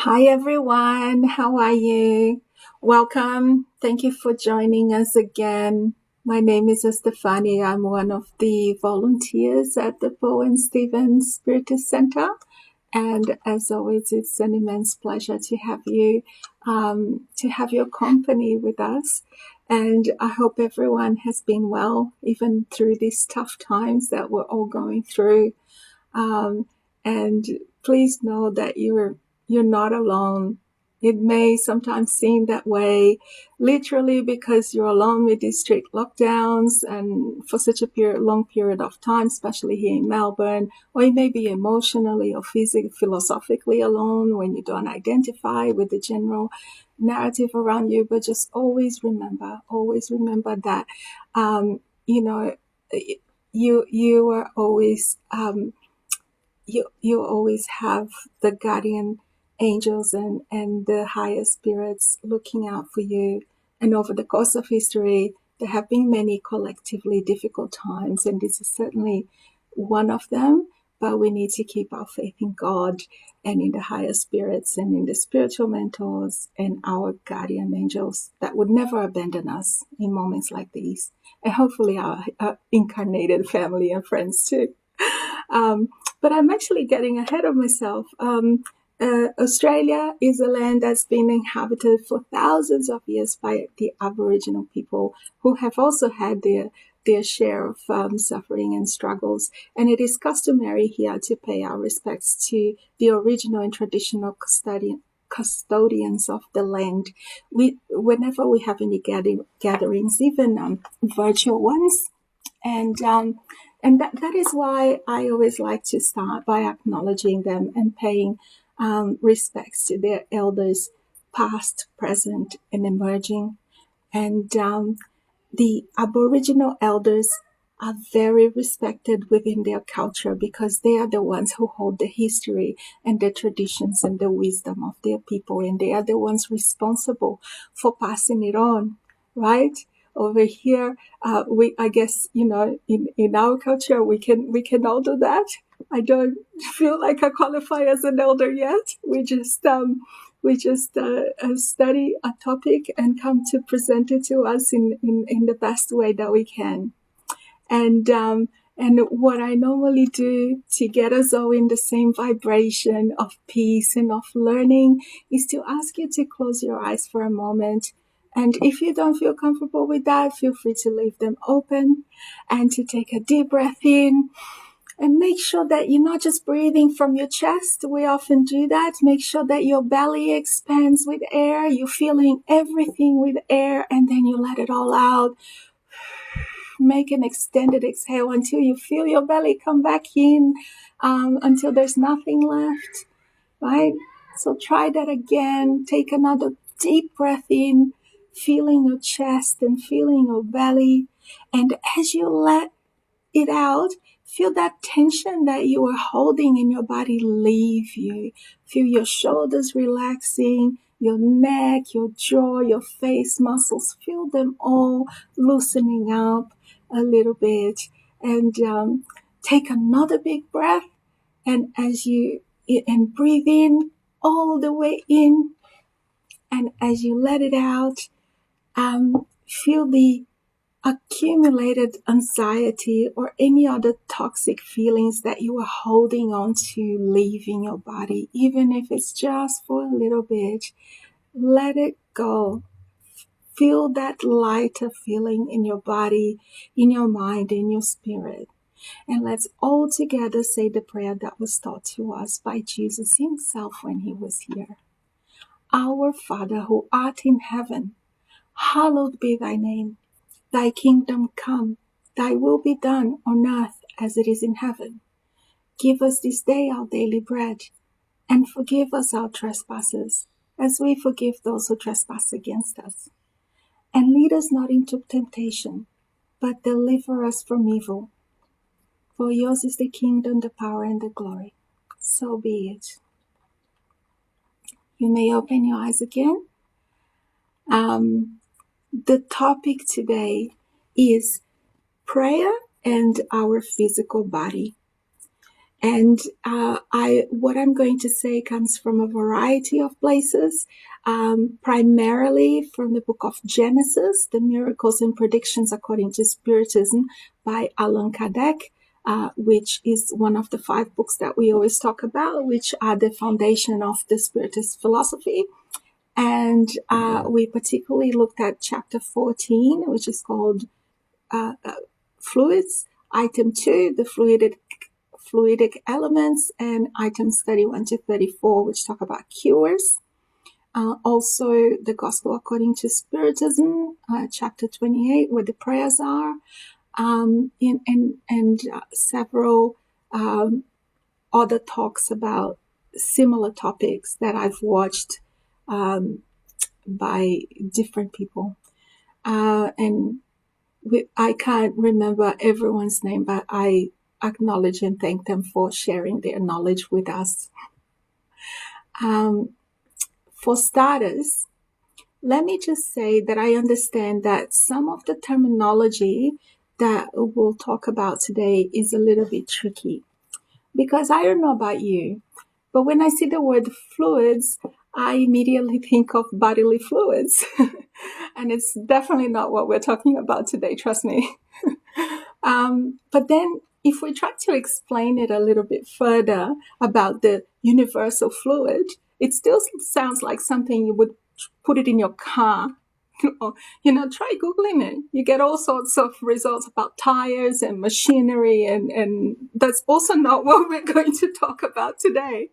Hi everyone, how are you? Welcome. Thank you for joining us again. My name is Estefani. I'm one of the volunteers at the Bo and Stevens Spiritist Center. And as always, it's an immense pleasure to have you, to have your company with us. And I hope everyone has been well, even through these tough times that we're all going through. And please know that you're not alone. It may sometimes seem that way, literally because you're alone with these strict lockdowns and for such a long period of time, especially here in Melbourne, or you may be emotionally or physically, philosophically alone when you don't identify with the general narrative around you. But just always remember that, you know, you are always, you always have the guardian angels and the higher spirits looking out for you. And over the course of history, there have been many collectively difficult times, and this is certainly one of them. But we need to keep our faith in God and in the higher spirits and in the spiritual mentors and our guardian angels that would never abandon us in moments like these. And hopefully our incarnated family and friends too. But I'm actually getting ahead of myself. Australia is a land that's been inhabited for thousands of years by the Aboriginal people who have also had their share of suffering and struggles. And it is customary here to pay our respects to the original and traditional custodians of the land. Whenever we have any gatherings, even virtual ones, and that is why I always like to start by acknowledging them and paying respects to their elders, past, present, and emerging. And the Aboriginal elders are very respected within their culture because they are the ones who hold the history and the traditions and the wisdom of their people, and they are the ones responsible for passing it on, right? Over here, I guess, in our culture, we can all do that. I don't feel like I qualify as an elder yet. We just study a topic and come to present it to us in the best way that we can. And what I normally do to get us all in the same vibration of peace and of learning is to ask you to close your eyes for a moment. And if you don't feel comfortable with that, feel free to leave them open and to take a deep breath in. And make sure that you're not just breathing from your chest. We often do that. Make sure that your belly expands with air. You're feeling everything with air, and then you let it all out. Make an extended exhale until you feel your belly come back in, until there's nothing left, right? So try that again. Take another deep breath in, feeling your chest and feeling your belly. And as you let it out, feel that tension that you are holding in your body leave you. Feel your shoulders relaxing, your neck, your jaw, your face muscles. Feel them all loosening up a little bit. And take another big breath. And and breathe in all the way in. And as you let it out, feel the accumulated anxiety or any other toxic feelings that you are holding on to leaving your body, even if it's just for a little bit. Let it go. Feel that lighter feeling in your body, in your mind, in your spirit. And let's all together say the prayer that was taught to us by Jesus himself when he was here. Our Father who art in heaven, hallowed be thy name. Thy kingdom come, thy will be done on earth as it is in heaven. Give us this day our daily bread, and forgive us our trespasses, as we forgive those who trespass against us. And lead us not into temptation, but deliver us from evil. For yours is the kingdom, the power, and the glory. So be it. You may open your eyes again. The topic today is prayer and our physical body. And what I'm going to say comes from a variety of places, primarily from the book of Genesis, The Miracles and Predictions According to Spiritism by Allan Kardec, which is one of the 5 books that we always talk about, which are the foundation of the Spiritist philosophy. And we particularly looked at chapter 14, which is called Fluids, item 2, the fluidic elements, and items 31 to 34, which talk about cures. Also, the Gospel According to Spiritism, chapter 28, where the prayers are, and several other talks about similar topics that I've watched by different people. And I can't remember everyone's name, but I acknowledge and thank them for sharing their knowledge with us. For starters, let me just say that I understand that some of the terminology that we'll talk about today is a little bit tricky, because I don't know about you, but when I see the word fluids, I immediately think of bodily fluids. And it's definitely not what we're talking about today, trust me. But then if we try to explain it a little bit further about the universal fluid, it still sounds like something you would put it in your car. Or, try Googling it. You get all sorts of results about tires and machinery, and that's also not what we're going to talk about today.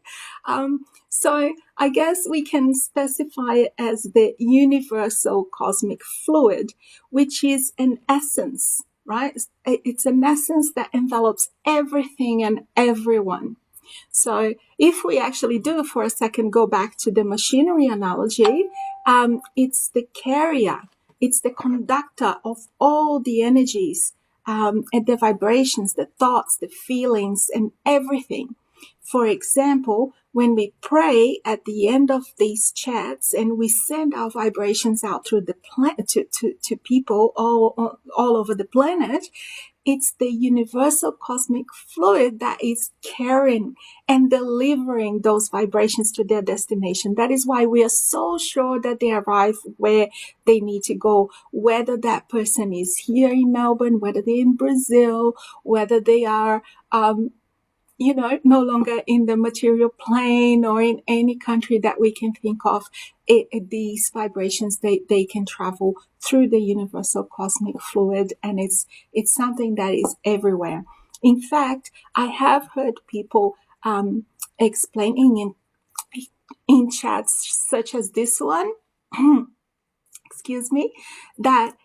So I guess we can specify it as the universal cosmic fluid, which is an essence, right? It's an essence that envelops everything and everyone. So if we actually do for a second go back to the machinery analogy, it's the carrier, it's the conductor of all the energies and the vibrations, the thoughts, the feelings, and everything. For example, when we pray at the end of these chats and we send our vibrations out through the planet to people all over the planet, it's the universal cosmic fluid that is carrying and delivering those vibrations to their destination. That is why we are so sure that they arrive where they need to go, whether that person is here in Melbourne, whether they're in Brazil, whether they are no longer in the material plane or in any country that we can think of. These vibrations, they can travel through the universal cosmic fluid, and it's something that is everywhere. In fact, I have heard people explaining in chats such as this one, excuse me, that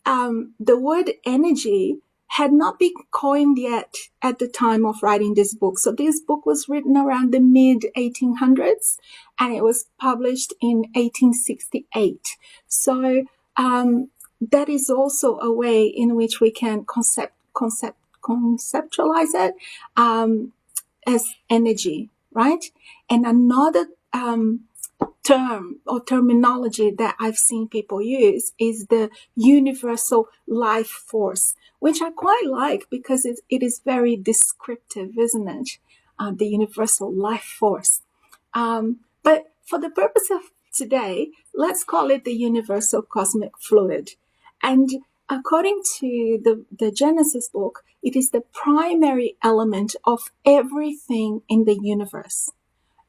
the word energy had not been coined yet at the time of writing this book. So this book was written around the mid-1800s, and it was published in 1868. So that is also a way in which we can conceptualize it as energy, right? And another term or terminology that I've seen people use is the universal life force, which I quite like because it is very descriptive, isn't it? The universal life force. But for the purpose of today, let's call it the universal cosmic fluid. And according to the Genesis book, it is the primary element of everything in the universe.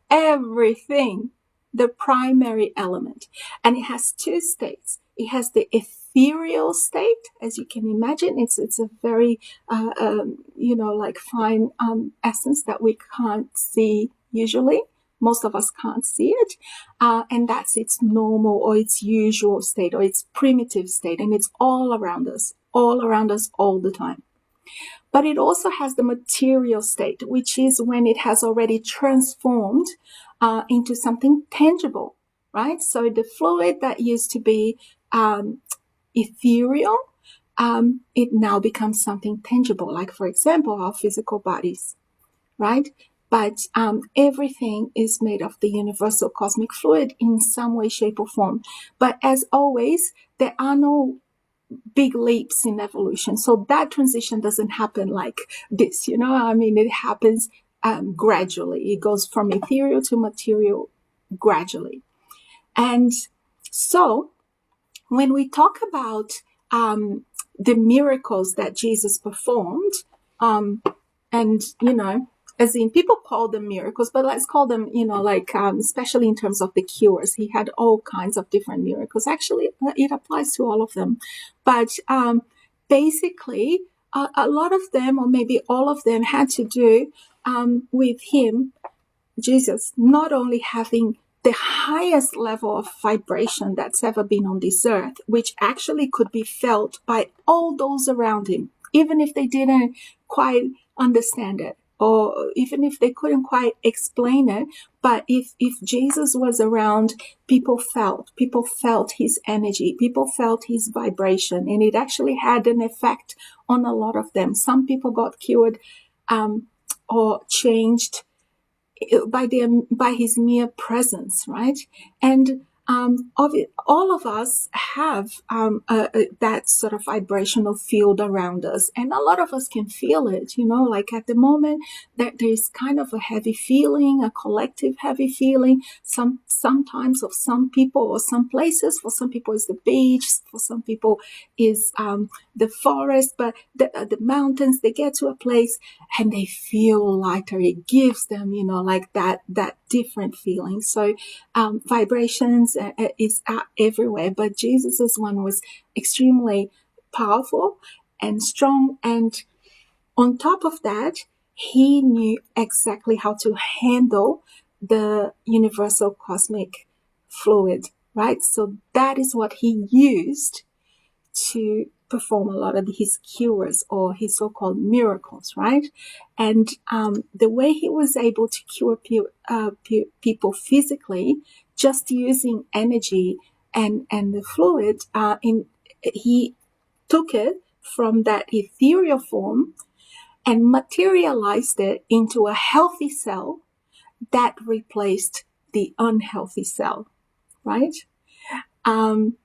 Everything, the primary element. And it has 2 states. It has the ethereal state, as you can imagine. It's a very, like fine essence that we can't see usually. Most of us can't see it. And that's its normal or its usual state or its primitive state. And it's all around us all the time. But it also has the material state, which is when it has already transformed into something tangible, right? So the fluid that used to be ethereal, it now becomes something tangible, like, for example, our physical bodies, right? But everything is made of the universal cosmic fluid in some way, shape, or form. But as always, there are no big leaps in evolution. So that transition doesn't happen like this, it happens gradually. It goes from ethereal to material gradually. And so when we talk about the miracles that Jesus performed, and, as in people call them miracles, but let's call them, especially in terms of the cures. He had all kinds of different miracles. Actually, it applies to all of them. But basically, a lot of them, or maybe all of them, had to do with him, Jesus, not only having the highest level of vibration that's ever been on this earth, which actually could be felt by all those around him, even if they didn't quite understand it, or even if they couldn't quite explain it. But if Jesus was around, people felt his energy, people felt his vibration, and it actually had an effect on a lot of them. Some people got cured or changed by his mere presence, right? And all of us have that sort of vibrational field around us, and a lot of us can feel it. Like at the moment that there's kind of a heavy feeling, a collective heavy feeling. Sometimes of some people or some places. For some people, it's the beach. For some people, is the forest. But the mountains. They get to a place and they feel lighter. It gives them, like that different feeling. So vibrations is everywhere, but Jesus's one was extremely powerful and strong. And on top of that, he knew exactly how to handle the universal cosmic fluid, right? So that is what he used to perform a lot of his cures or his so-called miracles, right? And the way he was able to cure people physically, just using energy and the fluid, he took it from that ethereal form and materialized it into a healthy cell that replaced the unhealthy cell, right? And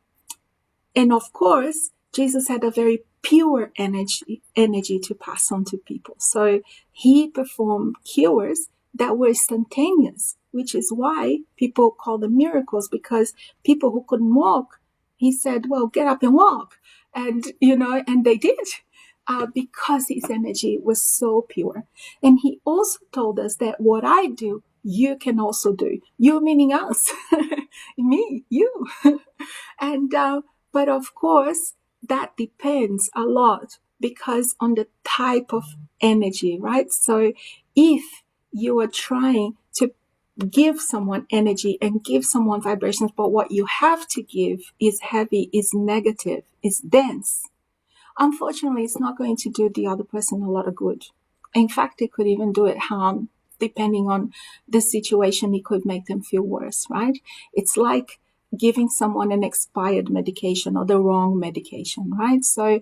of course, Jesus had a very pure energy to pass on to people. So he performed cures that were instantaneous, which is why people call them miracles, because people who couldn't walk, he said, well, get up and walk. And, and they did. Because his energy was so pure. And he also told us that what I do, you can also do. You meaning us. Me, you. And but of course, that depends a lot because on the type of energy, right? So if you are trying to give someone energy and give someone vibrations, but what you have to give is heavy, is negative, is dense, unfortunately, it's not going to do the other person a lot of good. In fact, it could even do it harm. Depending on the situation, it could make them feel worse, right? It's like giving someone an expired medication or the wrong medication, right? So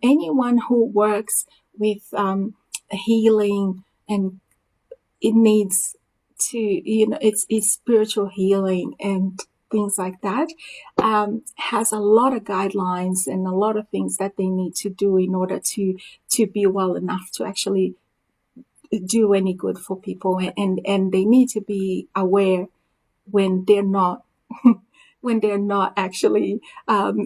anyone who works with healing, and it needs to, it's spiritual healing and things like that, has a lot of guidelines and a lot of things that they need to do in order to be well enough to actually do any good for people. And they need to be aware when they're not actually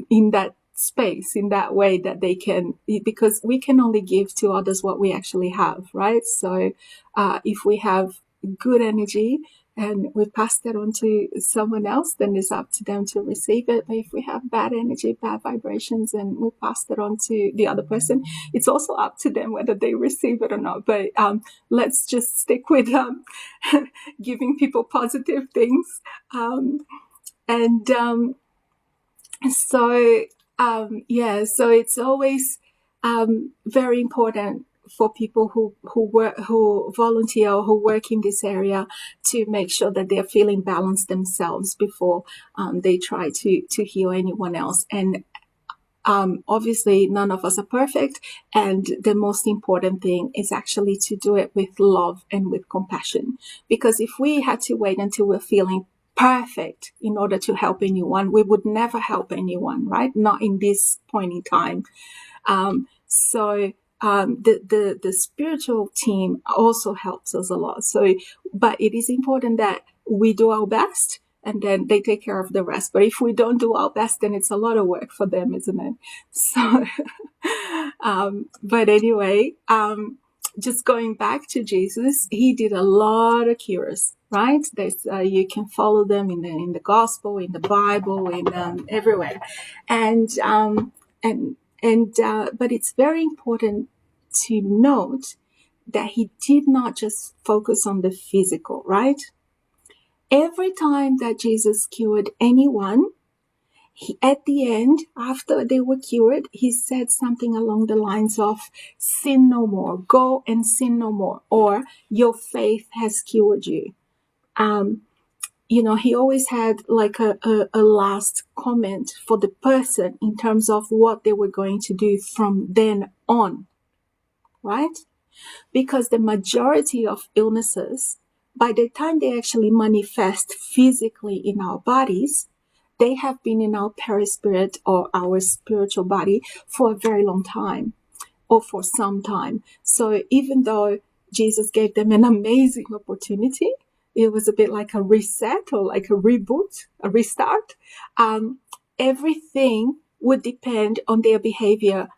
in that space, in that way that they can, because we can only give to others what we actually have, right? So if we have good energy and we pass that on to someone else, then it's up to them to receive it. But if we have bad energy, bad vibrations, and we pass that on to the other person, it's also up to them whether they receive it or not. But let's just stick with giving people positive things. So it's always very important for people who volunteer or who work in this area to make sure that they're feeling balanced themselves before they try to heal anyone else. And obviously, none of us are perfect, and the most important thing is actually to do it with love and with compassion. Because if we had to wait until we're feeling perfect in order to help anyone, we would never help anyone, right? Not in this point in time. So the spiritual team also helps us a lot. So, but it is important that we do our best, and then they take care of the rest. But if we don't do our best, then it's a lot of work for them, isn't it? So, but anyway, just going back to Jesus, he did a lot of cures, right? There's you can follow them in the gospel, in the Bible, in everywhere, and but it's very important to note that he did not just focus on the physical, right? Every time that Jesus cured anyone, at the end, after they were cured, he said something along the lines of, sin no more, go and sin no more, or your faith has cured you. He always had like a last comment for the person in terms of what they were going to do from then on, right? Because the majority of illnesses, by the time they actually manifest physically in our bodies, they have been in our perispirit or our spiritual body for a very long time, or for some time. So even though Jesus gave them an amazing opportunity, it was a bit like a reset or like a reboot, a restart. Everything would depend on their behavior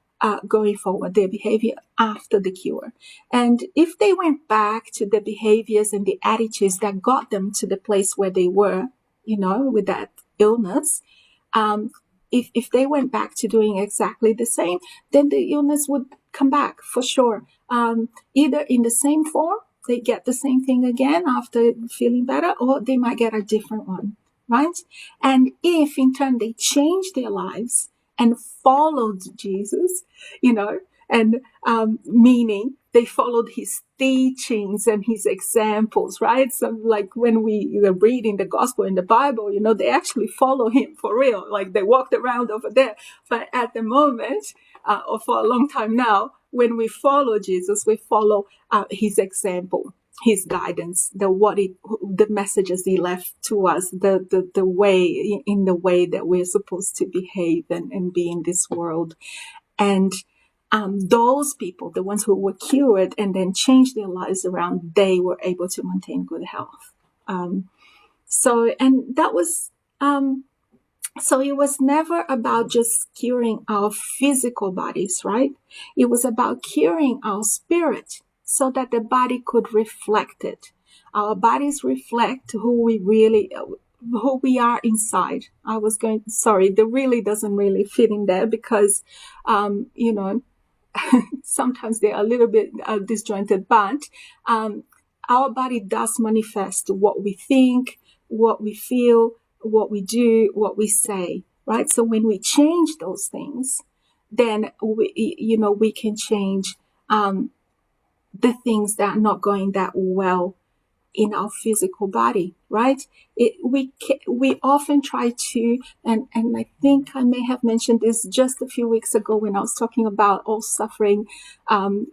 going forward, their behavior after the cure. And if they went back to the behaviors and the attitudes that got them to the place where they were, with that illness, if they went back to doing exactly the same, then the illness would come back for sure. Either in the same form, they get the same thing again after feeling better, or they might get a different one, right? And if in turn they change their lives and followed Jesus, and meaning they followed his teachings and his examples, right? So like when we were reading the gospel in the Bible, they actually follow him for real. Like they walked around over there. But at the moment, or for a long time now, when we follow Jesus, we follow his example, his guidance, the messages he left to us, the way, in the way that we're supposed to behave and be in this world. And those people, the ones who were cured and then changed their lives around, they were able to maintain good health. So it was never about just curing our physical bodies, right? It was about curing our spirit so that the body could reflect it. Our bodies reflect who we are inside. The really doesn't really fit in there because, sometimes they're a little bit disjointed, but our body does manifest what we think, what we feel, what we do, what we say, right? So when we change those things, then we can change the things that are not going that well in our physical body, right? We often try to, and I think I may have mentioned this just a few weeks ago when I was talking about all suffering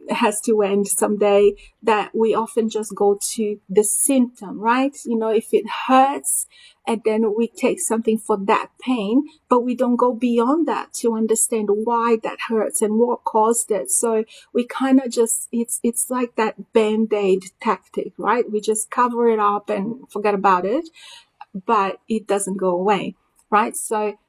has to end someday, that we often just go to the symptom, right? If it hurts, and then we take something for that pain, but we don't go beyond that to understand why that hurts and what caused it. So we kind of just, it's like that Band-Aid tactic, right? We just cover it up and forget about it, but it doesn't go away, right? So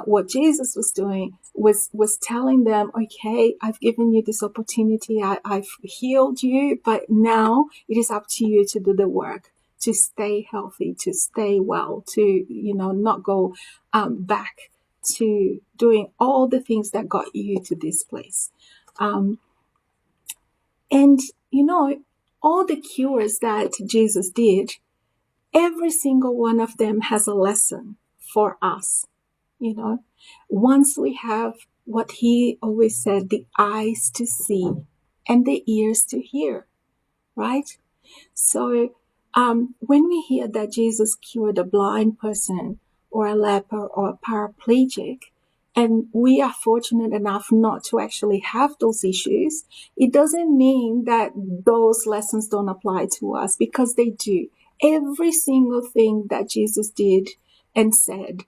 what Jesus was doing was telling them, okay, I've given you this opportunity. I've healed you, but now it is up to you to do the work, to stay healthy, to stay well, to, not go back to doing all the things that got you to this place. And, all the cures that Jesus did, every single one of them has a lesson for us. Once we have what he always said, the eyes to see and the ears to hear, right? So when we hear that Jesus cured a blind person or a leper or a paraplegic, and we are fortunate enough not to actually have those issues, it doesn't mean that those lessons don't apply to us, because they do. Every single thing that Jesus did and said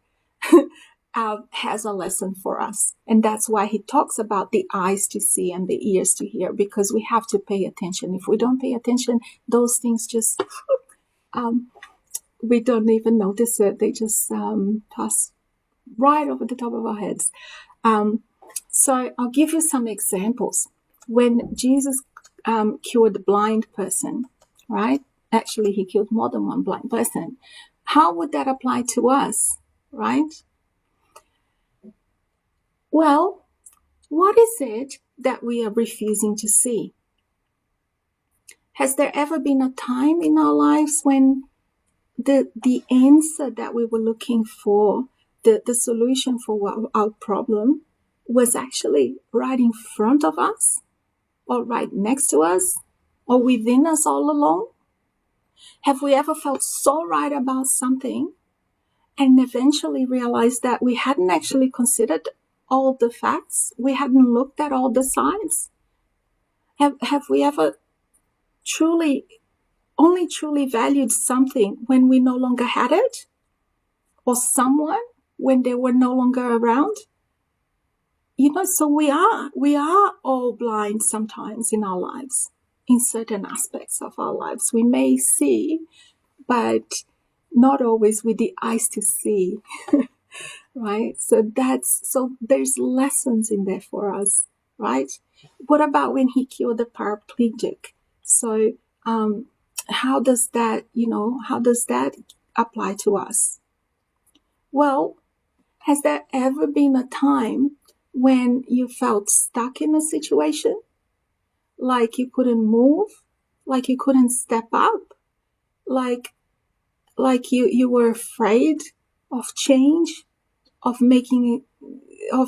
has a lesson for us. And that's why he talks about the eyes to see and the ears to hear, because we have to pay attention. If we don't pay attention, those things just, we don't even notice it. They just pass right over the top of our heads. So I'll give you some examples. When Jesus cured the blind person, right? Actually, he killed more than one blind person. How would that apply to us, right? Well, what is it that we are refusing to see? Has there ever been a time in our lives when the answer that we were looking for, the solution for our problem, was actually right in front of us, or right next to us, or within us all along? Have we ever felt so right about something and eventually realized that we hadn't actually considered all the facts? We hadn't looked at all the sides? Have we ever only truly valued something when we no longer had it? Or someone when they were no longer around? So we are all blind sometimes in our lives, in certain aspects of our lives. We may see, but not always with the eyes to see, right? So there's lessons in there for us, right? What about when he cured the paraplegic? So how does that apply to us? Well, has there ever been a time when you felt stuck in a situation? Like you couldn't move? Like you couldn't step up? Like you were afraid of change, of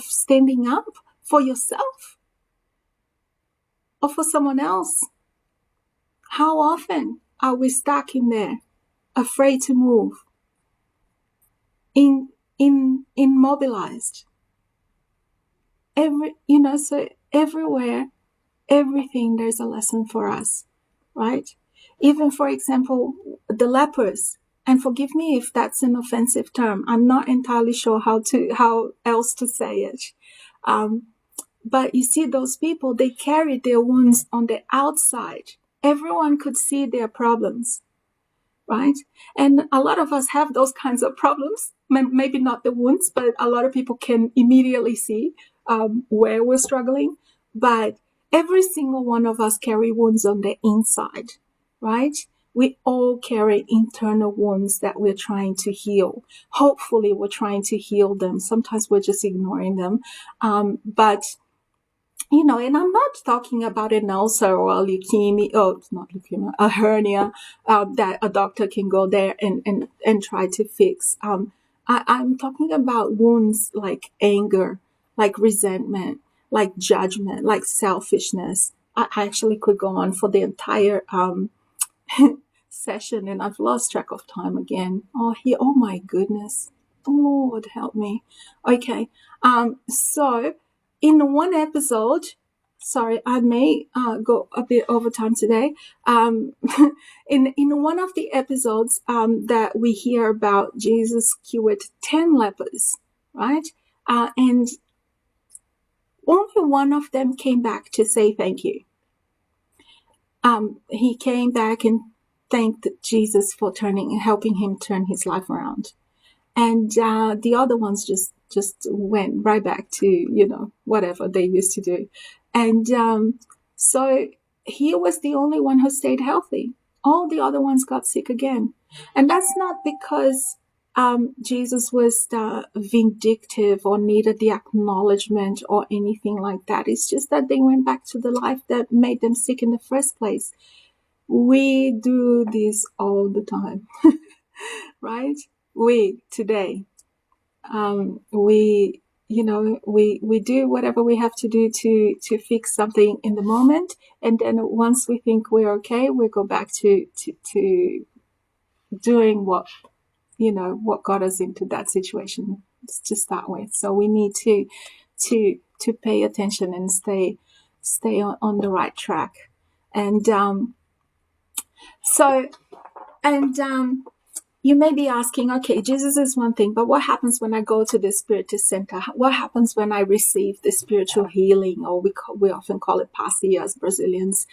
standing up for yourself or for someone else? How often are we stuck in there, afraid to move, immobilized? So everywhere, everything, there's a lesson for us, right? Even, for example, the lepers. And forgive me if that's an offensive term. I'm not entirely sure how else to say it. But you see, those people, they carried their wounds on the outside. Everyone could see their problems, right? And a lot of us have those kinds of problems. Maybe not the wounds, but a lot of people can immediately see where we're struggling. But every single one of us carry wounds on the inside, right? We all carry internal wounds that we're trying to heal. Hopefully, we're trying to heal them. Sometimes we're just ignoring them. But and I'm not talking about an ulcer or a leukemia, it's not leukemia, a hernia that a doctor can go there and try to fix. I'm talking about wounds like anger, like resentment, like judgment, like selfishness. I actually could go on for the entire session, and I've lost track of time again. Oh my goodness. Lord help me. Okay. So in one episode, sorry, I may go a bit over time today. In one of the episodes that we hear about, Jesus cured 10 lepers, right? And only one of them came back to say thank you. He came back and thanked Jesus for helping him turn his life around. And the other ones just went right back to, whatever they used to do. And so he was the only one who stayed healthy. All the other ones got sick again. And that's not because Jesus was vindictive or needed the acknowledgement or anything like that. It's just that they went back to the life that made them sick in the first place. We do this all the time, right? Today, we do whatever we have to do to fix something in the moment, and then once we think we're okay, we go back to doing what got us into that situation to start with. So we need to pay attention and stay on the right track. And you may be asking, okay, Jesus is one thing, but what happens when I go to the Spirit Center? What happens when I receive the spiritual healing, or we often call it passe as Brazilians?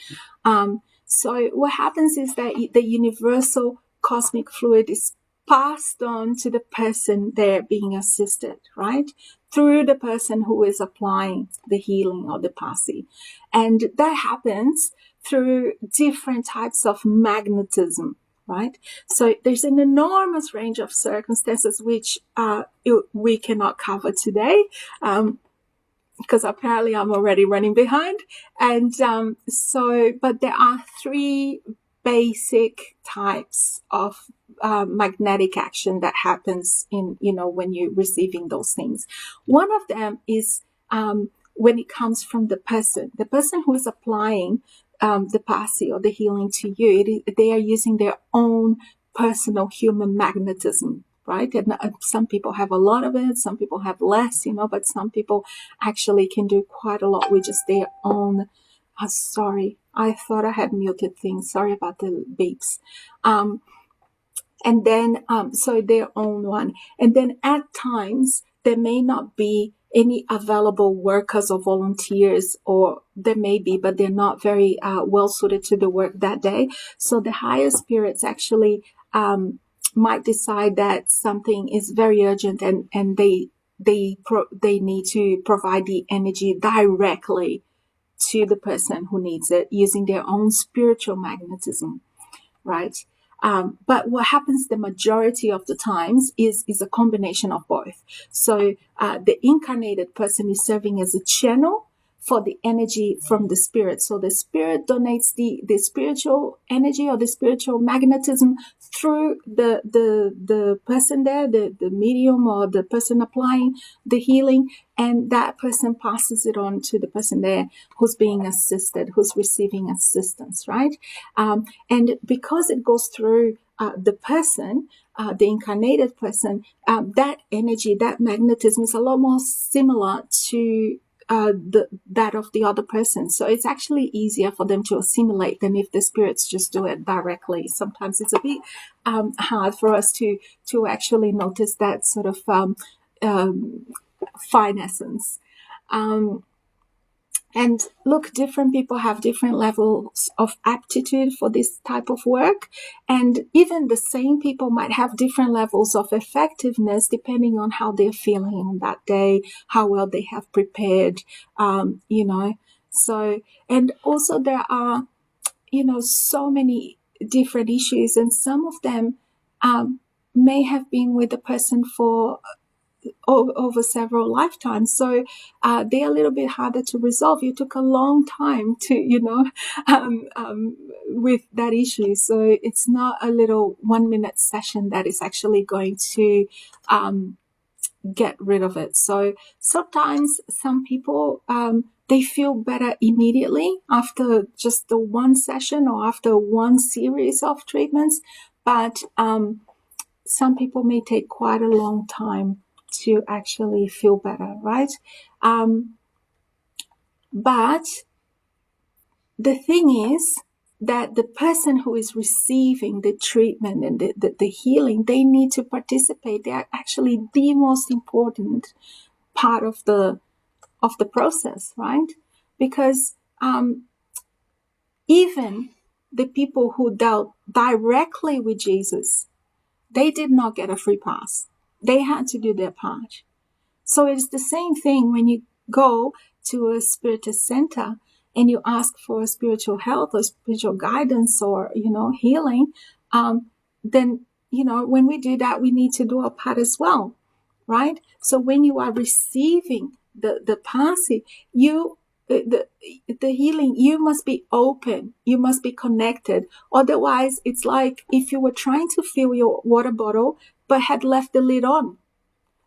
So what happens is that the universal cosmic fluid is passed on to the person there being assisted, right? Through the person who is applying the healing or the passe. And that happens through different types of magnetism, right? So there's an enormous range of circumstances which we cannot cover today, because apparently I'm already running behind. And but there are three basic types of magnetic action that happens in, when you're receiving those things. One of them is when it comes from the person who is applying the passe or the healing to you. They are using their own personal human magnetism, right? And some people have a lot of it, some people have less, but some people actually can do quite a lot with just their own. Sorry, I thought I had muted things. Sorry about the beeps. And then, so their own one. And then at times, there may not be any available workers or volunteers, or there may be, but they're not very well suited to the work that day. So the higher spirits actually might decide that something is very urgent, and they need to provide the energy directly to the person who needs it using their own spiritual magnetism, right? But what happens the majority of the times is a combination of both. So the incarnated person is serving as a channel for the energy from the spirit. So the spirit donates the spiritual energy or the spiritual magnetism through the person there, the medium or the person applying the healing, and that person passes it on to the person there who's being assisted, who's receiving assistance, right? And because it goes through the person, the incarnated person, that energy, that magnetism is a lot more similar to that of the other person. So it's actually easier for them to assimilate than if the spirits just do it directly. Sometimes it's a bit hard for us to actually notice that sort of fine essence. And look, different people have different levels of aptitude for this type of work. And even the same people might have different levels of effectiveness depending on how they're feeling on that day, how well they have prepared, So, and also there are, so many different issues, and some of them may have been with the person for over several lifetimes. So they're a little bit harder to resolve. You took a long time to, with that issue. So it's not a little 1 minute session that is actually going to get rid of it. So sometimes some people, they feel better immediately after just the one session or after one series of treatments. But some people may take quite a long time to actually feel better, right? But the thing is that the person who is receiving the treatment and the healing, they need to participate. They are actually the most important part of the process, right? Because even the people who dealt directly with Jesus, they did not get a free pass. They had to do their part. So it's the same thing when you go to a spiritual center and you ask for spiritual health or spiritual guidance or, healing. Then, when we do that, we need to do our part as well, right? So when you are receiving the passe, the healing, you must be open, you must be connected. Otherwise, it's like if you were trying to fill your water bottle but had left the lid on.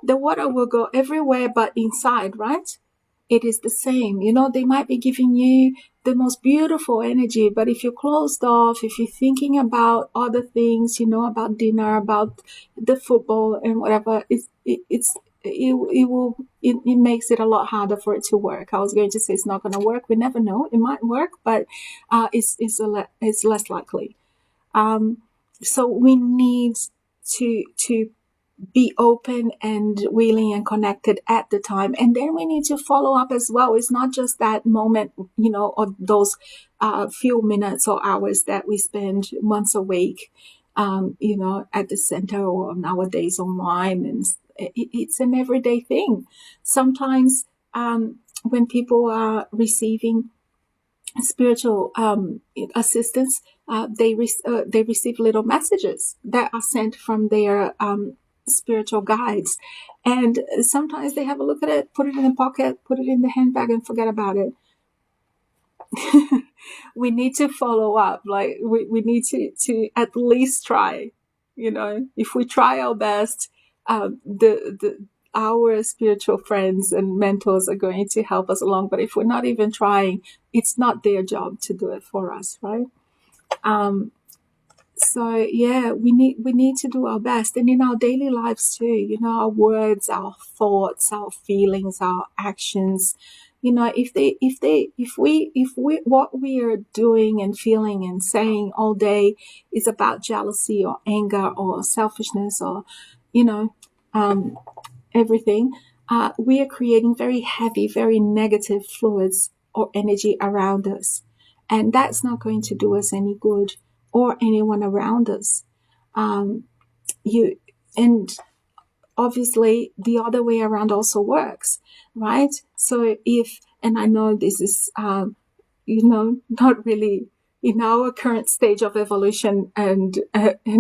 The water will go everywhere but inside, right? It is the same. They might be giving you the most beautiful energy, but if you're closed off, if you're thinking about other things, about dinner, about the football and whatever, it makes it a lot harder for it to work. I was going to say it's not going to work. We never know. It might work, but it's less likely. So we need to be open and willing and connected at the time. And then we need to follow up as well. It's not just that moment, or those few minutes or hours that we spend once a week, at the center or nowadays online. And it's an everyday thing. Sometimes when people are receiving spiritual assistance, they receive little messages that are sent from their spiritual guides, and sometimes they have a look at it, put it in the pocket, put it in the handbag, and forget about it. We need to follow up. Like we need to at least try. If we try our best, our spiritual friends and mentors are going to help us along. But if we're not even trying, it's not their job to do it for us, right? So yeah, we need to do our best, and in our daily lives too. Our words, our thoughts, our feelings, our actions. If we what we are doing and feeling and saying all day is about jealousy or anger or selfishness or everything, we are creating very heavy, very negative fluids or energy around us, and that's not going to do us any good or anyone around us. And obviously the other way around also works, right? So and I know this is, not really in our current stage of evolution and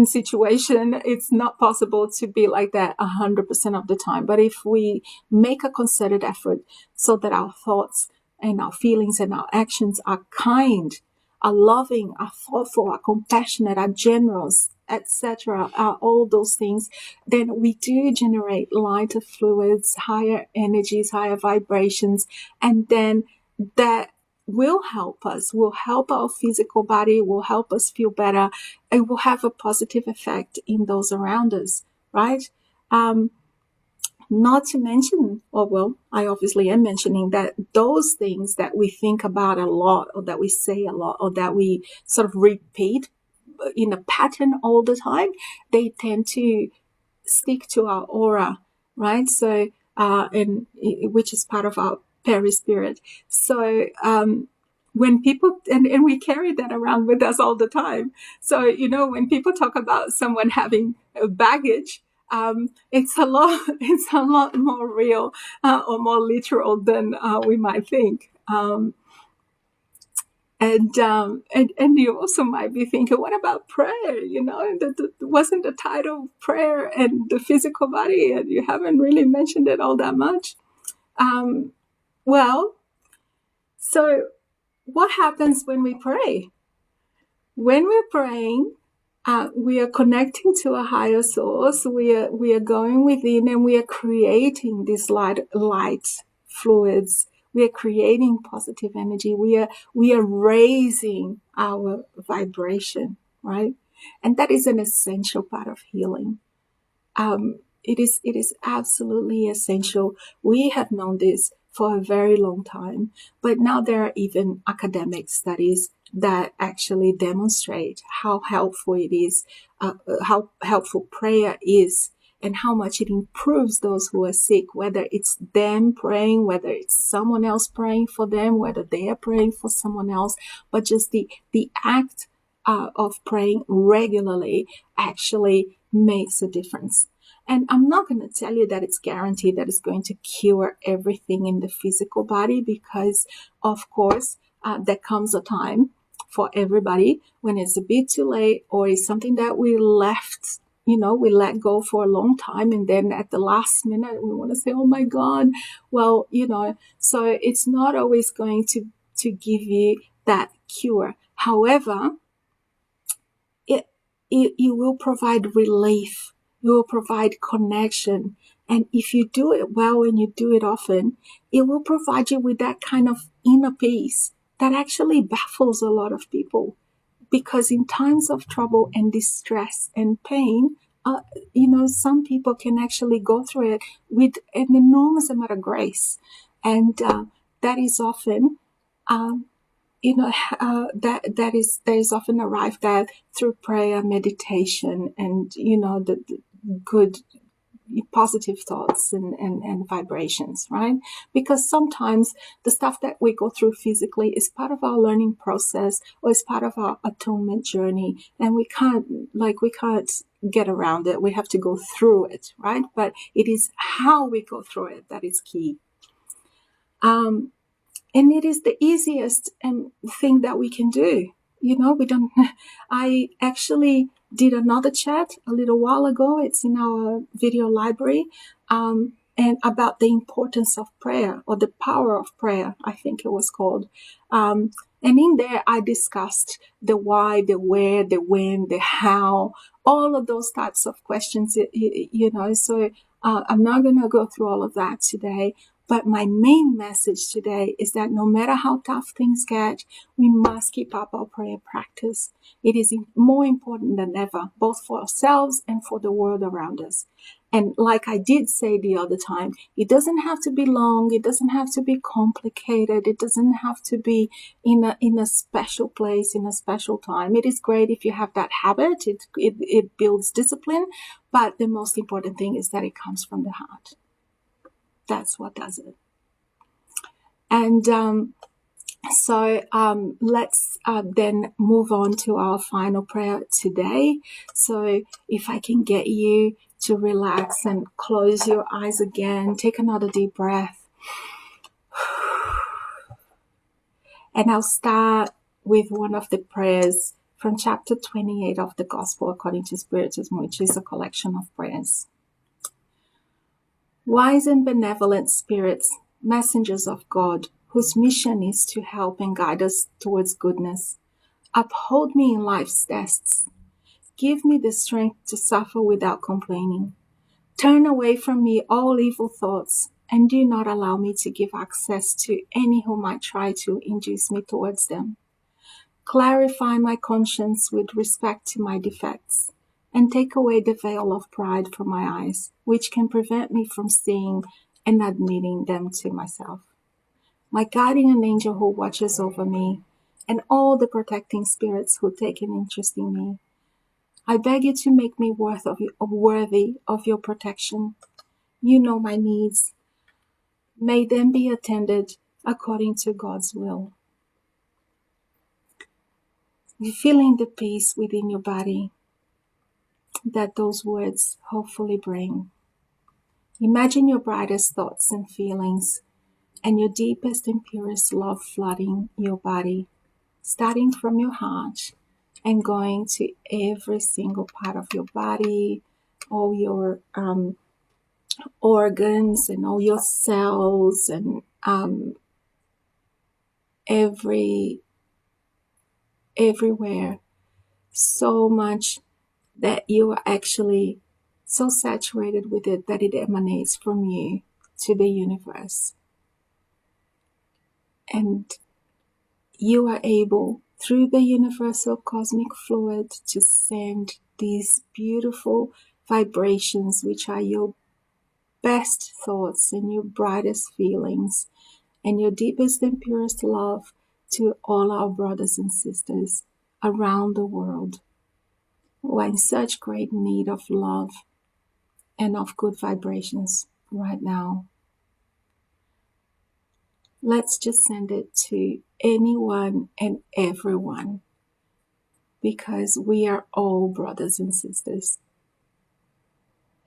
situation, it's not possible to be like that 100% of the time. But if we make a concerted effort so that our thoughts and our feelings and our actions are kind, are loving, are thoughtful, are compassionate, are generous, etc., all those things, then we do generate lighter fluids, higher energies, higher vibrations, and then that will help us, will help our physical body, will help us feel better. It will have a positive effect in those around us, right? Not to mention, I obviously am mentioning that those things that we think about a lot, or that we say a lot, or that we sort of repeat in a pattern all the time, they tend to stick to our aura, right? So, and which is part of our perispirit. So, when people, and we carry that around with us all the time. So, when people talk about someone having baggage, it's it's a lot more real or more literal than we might think. And you also might be thinking, what about prayer? Wasn't the title prayer and the physical body, and you haven't really mentioned it all that much. So what happens when we pray? When we're praying, we are connecting to a higher source. We are going within, and we are creating these light fluids. We are creating positive energy. We are raising our vibration, right? And that is an essential part of healing. It is absolutely essential. We have known this for a very long time, but now there are even academic studies that actually demonstrate how helpful it is, how helpful prayer is, and how much it improves those who are sick, whether it's them praying, whether it's someone else praying for them, whether they are praying for someone else, but just the act of praying regularly actually makes a difference. And I'm not going to tell you that it's guaranteed that it's going to cure everything in the physical body, because, of course, there comes a time for everybody when it's a bit too late, or it's something that we let go for a long time, and then at the last minute we want to say, oh my God. Well, so it's not always going to give you that cure. However, it will provide relief. It will provide connection. And if you do it well and you do it often, it will provide you with that kind of inner peace that actually baffles a lot of people. Because in times of trouble and distress and pain, some people can actually go through it with an enormous amount of grace. And that is often that is often arrived at through prayer, meditation, and the good, positive thoughts and vibrations, right? Because sometimes the stuff that we go through physically is part of our learning process or is part of our atonement journey, and we can't get around it. We have to go through it, right? But it is how we go through it that is key. And it is the easiest thing that we can do. I actually did another chat a little while ago. It's in our video library, and about the importance of prayer, or the power of prayer, I think it was called. And in there, I discussed the why, the where, the when, the how, all of those types of questions, So I'm not going to go through all of that today. But my main message today is that no matter how tough things get, we must keep up our prayer practice. It is more important than ever, both for ourselves and for the world around us. And like I did say the other time, it doesn't have to be long. It doesn't have to be complicated. It doesn't have to be in a special place, in a special time. It is great if you have that habit. It builds discipline. But the most important thing is that it comes from the heart. That's what does it. And so let's then move on to our final prayer today. So if I can get you to relax and close your eyes again, take another deep breath. And I'll start with one of the prayers from chapter 28 of the Gospel according to Spiritism, which is a collection of prayers. Wise and benevolent spirits, messengers of God, whose mission is to help and guide us towards goodness, uphold me in life's tests. Give me the strength to suffer without complaining. Turn away from me all evil thoughts, and do not allow me to give access to any who might try to induce me towards them. Clarify my conscience with respect to my defects, and take away the veil of pride from my eyes, which can prevent me from seeing and admitting them to myself. My guardian angel who watches over me, and all the protecting spirits who take an interest in me, I beg you to make me worthy of your protection. You know my needs. May them be attended according to God's will. You're feeling the peace within your body that those words hopefully bring. Imagine your brightest thoughts and feelings and your deepest and purest love flooding your body, starting from your heart and going to every single part of your body, all your organs and all your cells, and everywhere, so much that you are actually so saturated with it that it emanates from you to the universe. And you are able, through the universal cosmic fluid, to send these beautiful vibrations, which are your best thoughts and your brightest feelings and your deepest and purest love, to all our brothers and sisters around the world who are in such great need of love and of good vibrations right now. Let's just send it to anyone and everyone, because we are all brothers and sisters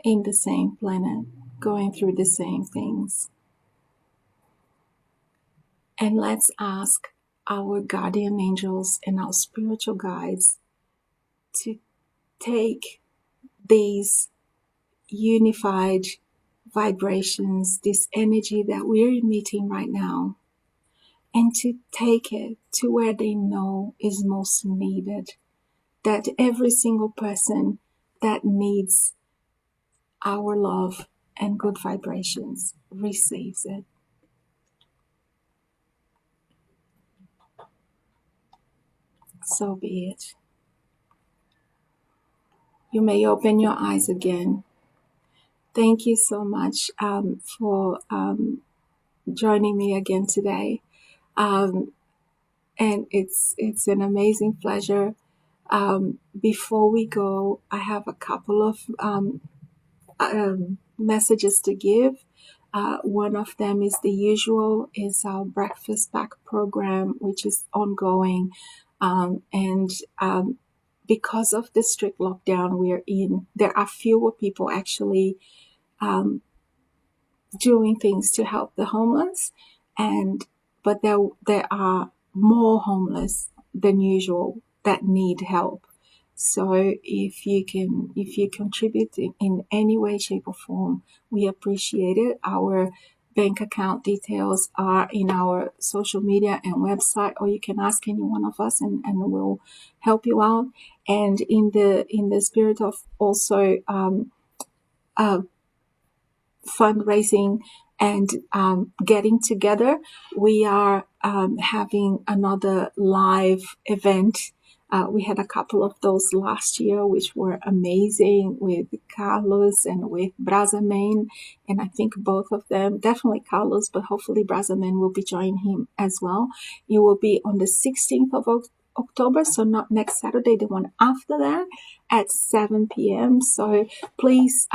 in the same planet, going through the same things. And let's ask our guardian angels and our spiritual guides to take these unified vibrations, this energy that we're emitting right now, and to take it to where they know is most needed. That every single person that needs our love and good vibrations receives it. So be it. You may open your eyes again. Thank you so much for joining me again today. And it's an amazing pleasure. Before we go, I have a couple of messages to give. One of them is the usual, is our Breakfast Back program, which is ongoing. And because of the strict lockdown we're in, there are fewer people actually doing things to help the homeless, but there are more homeless than usual that need help. So if you contribute in any way, shape, or form, we appreciate it. Our bank account details are in our social media and website, or you can ask any one of us, and we'll help you out. And in the spirit of also fundraising and getting together, we are having another live event. We had a couple of those last year, which were amazing, with Carlos and with Brazaman. And I think both of them, definitely Carlos, but hopefully Brazaman will be joining him as well. It will be on the 16th of October, so not next Saturday, the one after that at 7 p.m. So please,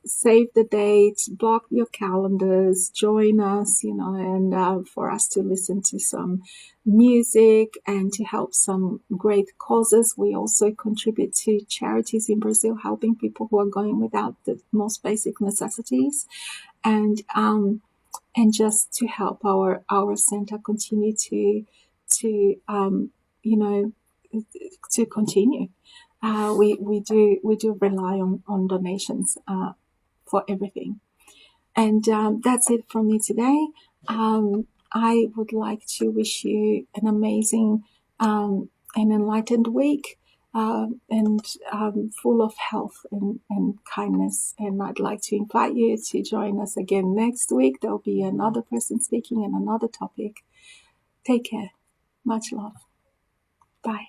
save the date, block your calendars, join us, and for us to listen to some music and to help some great causes. We also contribute to charities in Brazil, helping people who are going without the most basic necessities, and just to help our center continue to continue. We do rely on donations for everything. And that's it from me today. I would like to wish you an amazing and enlightened week, and full of health and kindness. And I'd like to invite you to join us again next week. There'll be another person speaking and another topic. Take care. Much love. Bye.